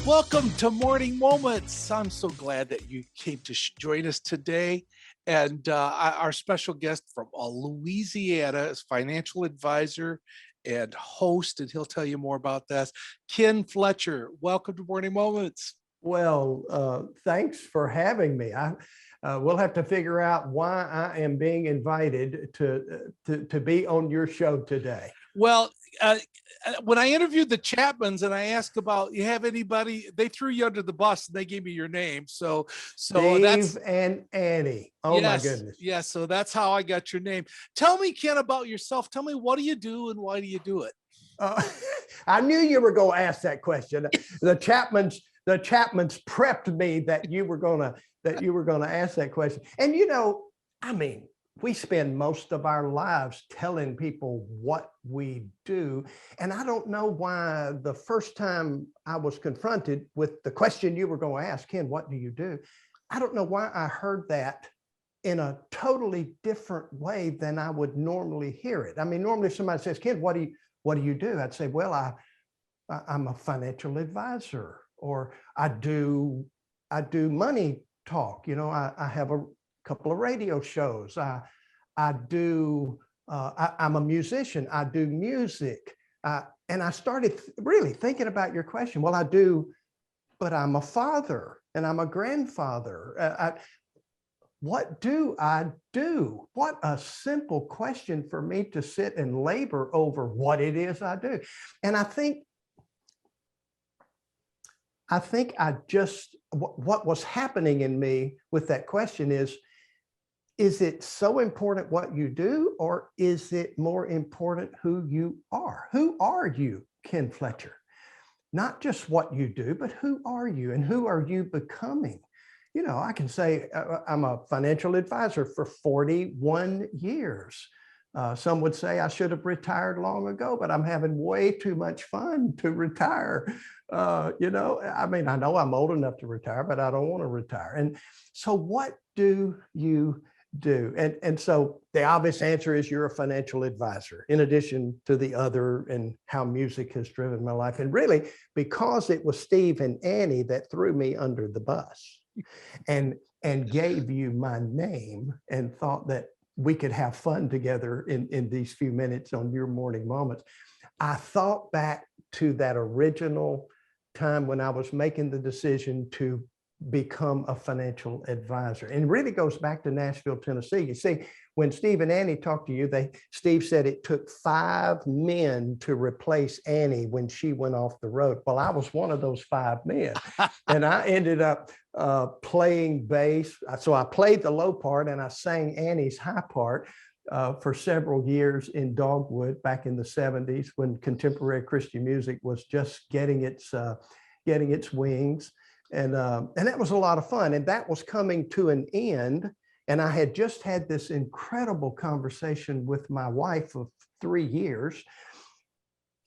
Welcome to Morning Moments. I'm so glad that you came to join us today. And our special guest from Louisiana is financial advisor and host, and he'll tell you more about that. Ken Fletcher, welcome to Morning Moments. Well, thanks for having me. We'll have to figure out why I am being invited to be on your show today. Well, when I interviewed the Chapmans and I asked about, you have anybody, they threw you under the bus and they gave me your name. So Steve that's and Annie. Oh, yes, my goodness. yes. So that's how I got your name. Tell me, Ken, about yourself. Tell me, what do you do and why do you do it? I knew you were going to ask that question. The Chapmans prepped me that you were going to ask that question. And we spend most of our lives telling people what we do. And I don't know why the first time I was confronted with the question you were going to ask, Ken, what do you do? I don't know why I heard that in a totally different way than I would normally hear it. I mean, normally somebody says, Ken, what do you do? I'd say, well, I'm a financial advisor, or I do money talk. I have a couple of radio shows. I'm a musician. I do music. And I started really thinking about your question. Well, I do, but I'm a father and I'm a grandfather. What do I do? What a simple question for me to sit and labor over what it is I do. And I think what was happening in me with that question is it so important what you do, or is it more important who you are? Who are you, Ken Fletcher? Not just what you do, but who are you and who are you becoming? I can say I'm a financial advisor for 41 years. Some would say I should have retired long ago, but I'm having way too much fun to retire. I know I'm old enough to retire, but I don't want to retire. And so what do you do? And so the obvious answer is you're a financial advisor, in addition to the other and how music has driven my life. And really, because it was Steve and Annie that threw me under the bus and gave you my name and thought that we could have fun together in these few minutes on your Morning Moments. I thought back to that original time when I was making the decision to become a financial advisor. And it really goes back to Nashville, Tennessee. You see, when Steve and Annie talked to you, Steve said it took 5 men to replace Annie when she went off the road. Well, I was one of those 5 men. And I ended up playing bass. So I played the low part and I sang Annie's high part for several years in Dogwood back in the 70s, when contemporary Christian music was just getting its wings. And that was a lot of fun. And that was coming to an end. And I had just had this incredible conversation with my wife of 3 years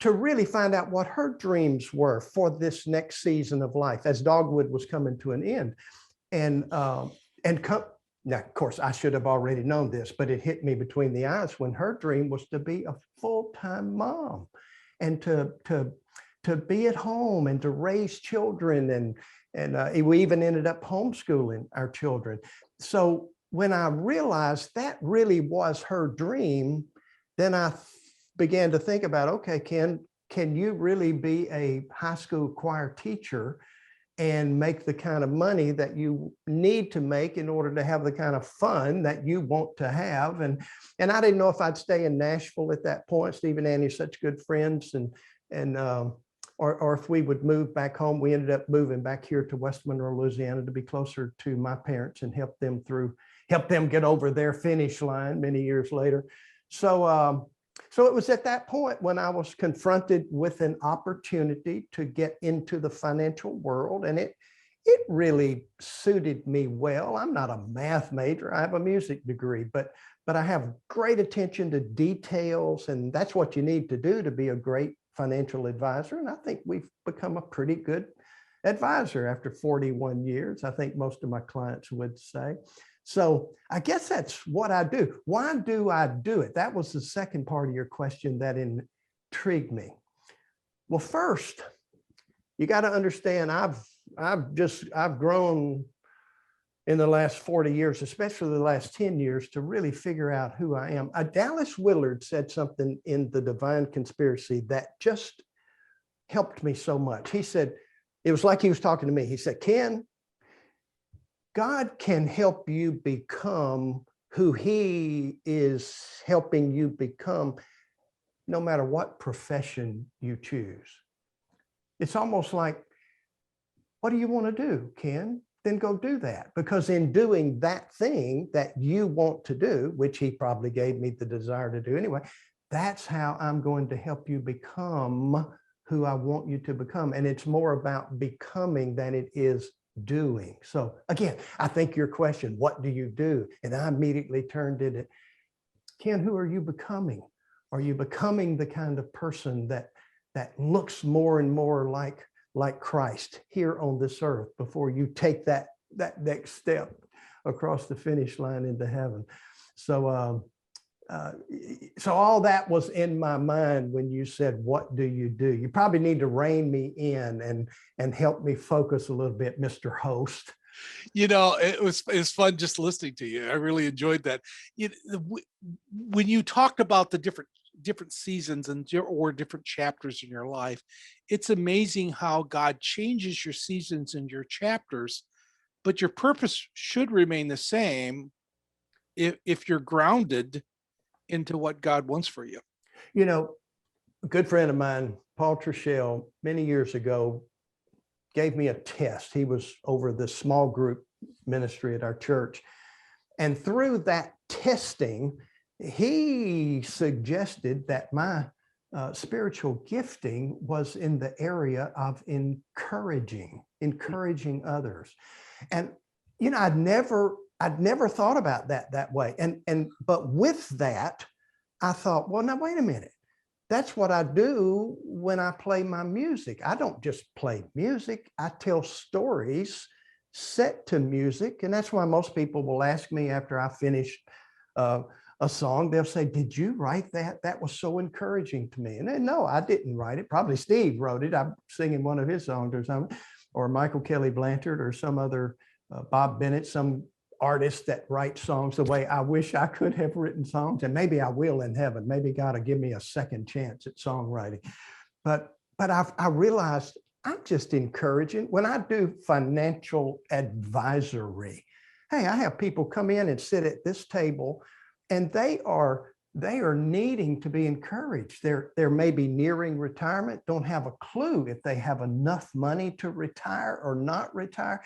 to really find out what her dreams were for this next season of life as Dogwood was coming to an end. Now, of course, I should have already known this, but it hit me between the eyes when her dream was to be a full-time mom and to be at home and to raise children. And we even ended up homeschooling our children. So when I realized that really was her dream, then I began to think about, okay, can you really be a high school choir teacher and make the kind of money that you need to make in order to have the kind of fun that you want to have? And I didn't know if I'd stay in Nashville at that point. Steve and Annie are such good friends, or if we would move back home. We ended up moving back here to West Monroe, Louisiana, to be closer to my parents and help them get over their finish line many years later. So it was at that point when I was confronted with an opportunity to get into the financial world, and it really suited me well. I'm not a math major. I have a music degree, but I have great attention to details, and that's what you need to do to be a great financial advisor. And I think we've become a pretty good advisor after 41 years. I think most of my clients would say. So I guess that's what I do. Why do I do it? That was the second part of your question that intrigued me. Well, first, you got to understand, I've grown in the last 40 years, especially the last 10 years, to really figure out who I am. Dallas Willard said something in The Divine Conspiracy that just helped me so much. He said, it was like he was talking to me. He said, Ken, God can help you become who he is helping you become, no matter what profession you choose. It's almost like, what do you want to do, Ken? Then go do that. Because in doing that thing that you want to do, which he probably gave me the desire to do anyway, that's how I'm going to help you become who I want you to become. And it's more about becoming than it is doing. So again, I think your question, what do you do? And I immediately turned it, Ken, who are you becoming? Are you becoming the kind of person that looks more and more like Christ here on this earth before you take that next step across the finish line into heaven? So all that was in my mind when you said, what do you do? You probably need to rein me in and help me focus a little bit, Mr. Host. It was fun just listening to you. I really enjoyed that. When you talked about the different seasons or different chapters in your life, it's amazing how God changes your seasons and your chapters, but your purpose should remain the same if you're grounded into what God wants for you. A good friend of mine, Paul Trishell, many years ago, gave me a test. He was over the small group ministry at our church. And through that testing, he suggested that my spiritual gifting was in the area of encouraging others. And, I'd never thought about that way. But with that, I thought, well, now, wait a minute. That's what I do when I play my music. I don't just play music. I tell stories set to music. And that's why most people will ask me after I finish a song, they'll say, did you write that? That was so encouraging to me. And then, no, I didn't write it. Probably Steve wrote it. I'm singing one of his songs or something, or Michael Kelly Blanchard or some other Bob Bennett, some artist that writes songs the way I wish I could have written songs. And maybe I will in heaven. Maybe God will give me a second chance at songwriting. But I realized I'm just encouraging. When I do financial advisory, hey, I have people come in and sit at this table, and they are needing to be encouraged. They're maybe nearing retirement, don't have a clue if they have enough money to retire or not retire.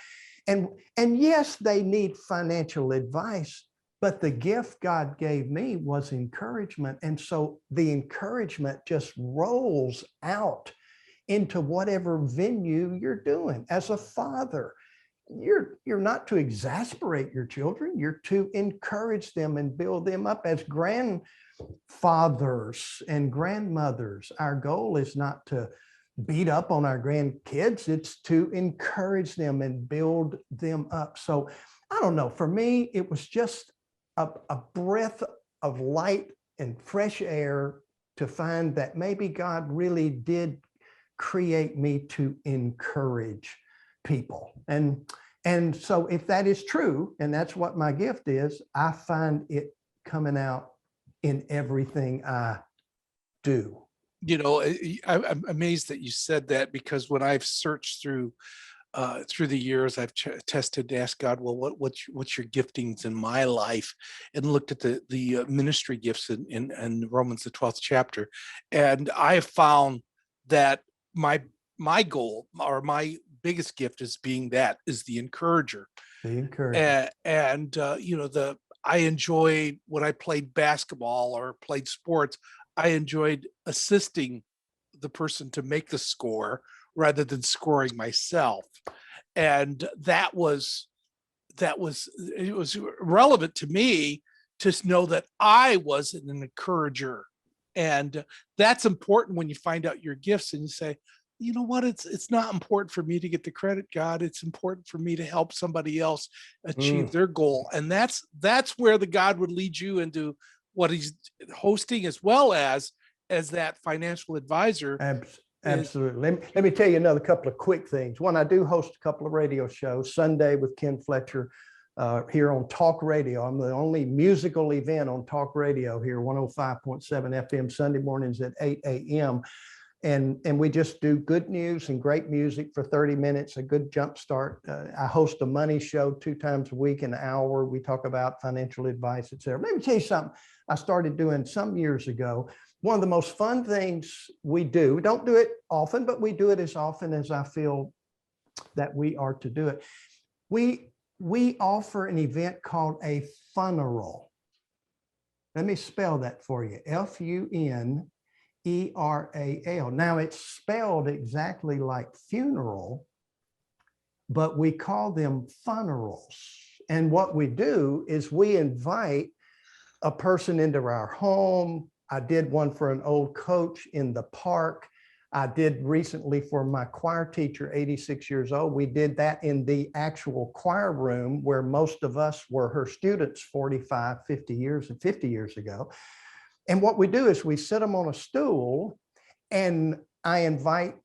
And yes, they need financial advice, but the gift God gave me was encouragement. And so the encouragement just rolls out into whatever venue you're doing. As a father, you're not to exasperate your children, you're to encourage them and build them up. As grandfathers and grandmothers, our goal is not to beat up on our grandkids, it's to encourage them and build them up. So I don't know, for me, it was just a breath of light and fresh air to find that maybe God really did create me to encourage people. And so if that is true, and that's what my gift is, I find it coming out in everything I do. I'm amazed that you said that, because when I've searched through the years, I've tested to ask God, well, what's your giftings in my life, and looked at the ministry gifts in Romans, the 12th chapter, and I have found that my goal, or my biggest gift, is the encourager. The encourager. I enjoyed, when I played basketball or played sports, I enjoyed assisting the person to make the score rather than scoring myself. And it was relevant to me to know that I was an encourager. And that's important when you find out your gifts and you say, you know what, it's not important for me to get the credit, God. It's important for me to help somebody else achieve their goal. And that's where the God would lead you into what he's hosting, as well as that financial advisor. Absolutely. Let me tell you another couple of quick things. One, I do host a couple of radio shows. Sunday with Ken Fletcher here on Talk Radio. I'm the only musical event on Talk Radio here, 105.7 FM, Sunday mornings at 8 a.m. And we just do good news and great music for 30 minutes, a good jump start. I host a money show 2 times a week, an hour. We talk about financial advice, et cetera. Let me tell you something I started doing some years ago. One of the most fun things we do, we don't do it often, but we do it as often as I feel that we are to do it. We offer an event called a funeral. Let me spell that for you. Funeral. Now it's spelled exactly like funeral, but we call them funerals. And what we do is we invite a person into our home. I did one for an old coach in the park. I did recently for my choir teacher, 86 years old. We did that in the actual choir room where most of us were her students 45, 50 years ago. And what we do is we sit them on a stool and I invite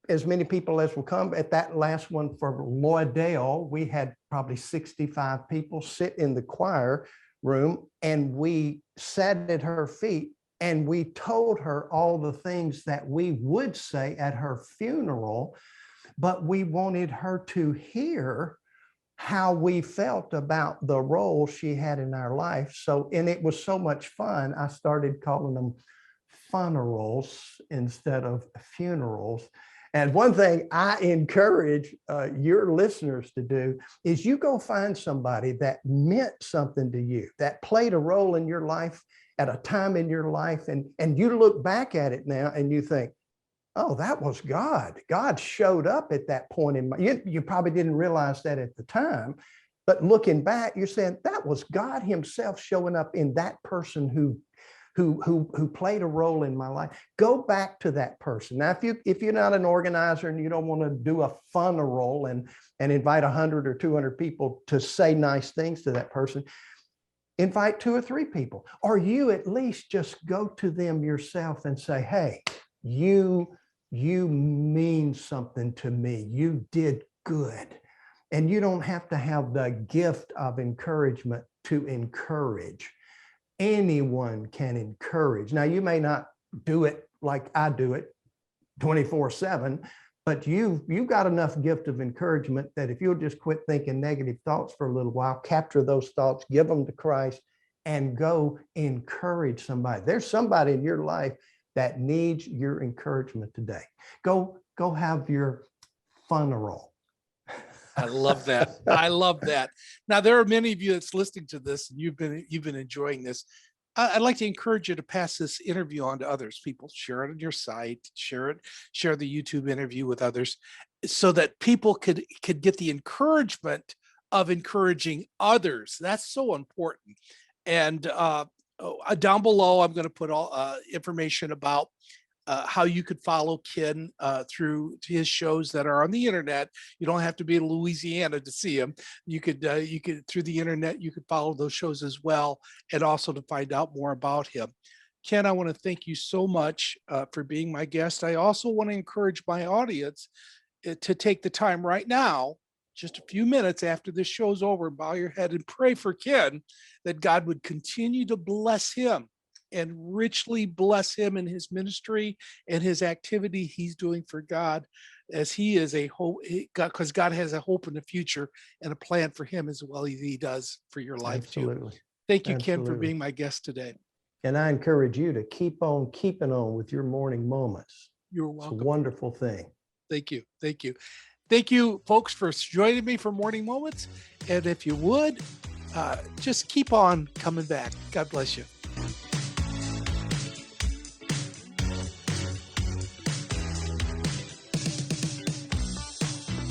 as many people as will come. At that last one for Lloydale, we had probably 65 people sit in the choir room and we sat at her feet and we told her all the things that we would say at her funeral, but we wanted her to hear how we felt about the role she had in our life. So, and it was so much fun, I started calling them funerals instead of funerals. And one thing I encourage your listeners to do is you go find somebody that meant something to you, that played a role in your life at a time in your life. And you look back at it now and you think, oh, that was God. God showed up at that point in my, you probably didn't realize that at the time, but looking back, you're saying that was God himself showing up in that person who played a role in my life. Go back to that person. Now, if you're not an organizer and you don't want to do a funeral and invite 100 or 200 people to say nice things to that person, invite 2 or 3 people, or you at least just go to them yourself and say, hey, you mean something to me. You did good. And you don't have to have the gift of encouragement to encourage. Anyone can encourage. Now, you may not do it like I do it 24/7, but you've got enough gift of encouragement that if you'll just quit thinking negative thoughts for a little while, capture those thoughts, give them to Christ, and go encourage somebody. There's somebody in your life that needs your encouragement today. Go have your funeral. I love that. I love that. Now, there are many of you that's listening to this, and you've been enjoying this. I'd like to encourage you to pass this interview on to others. People share it on your site, share the YouTube interview with others, so that people could get the encouragement of encouraging others. That's so important. And down below, I'm going to put all information about how you could follow Ken through to his shows that are on the internet. You don't have to be in Louisiana to see him. You could through the internet, you could follow those shows as well, and also to find out more about him. Ken, I want to thank you so much for being my guest. I also want to encourage my audience to take the time right now, just a few minutes after this show's over, bow your head and pray for Ken, that God would continue to bless him and richly bless him in his ministry and his activity he's doing for God, as he is a hope, because God has a hope in the future and a plan for him as well as he does for your life. Absolutely. Too. Thank you, Absolutely. Ken, for being my guest today. And I encourage you to keep on keeping on with your morning moments. You're welcome. It's a wonderful thing. Thank you. Thank you. Thank you, folks, for joining me for Morning Moments. And if you would, just keep on coming back. God bless you.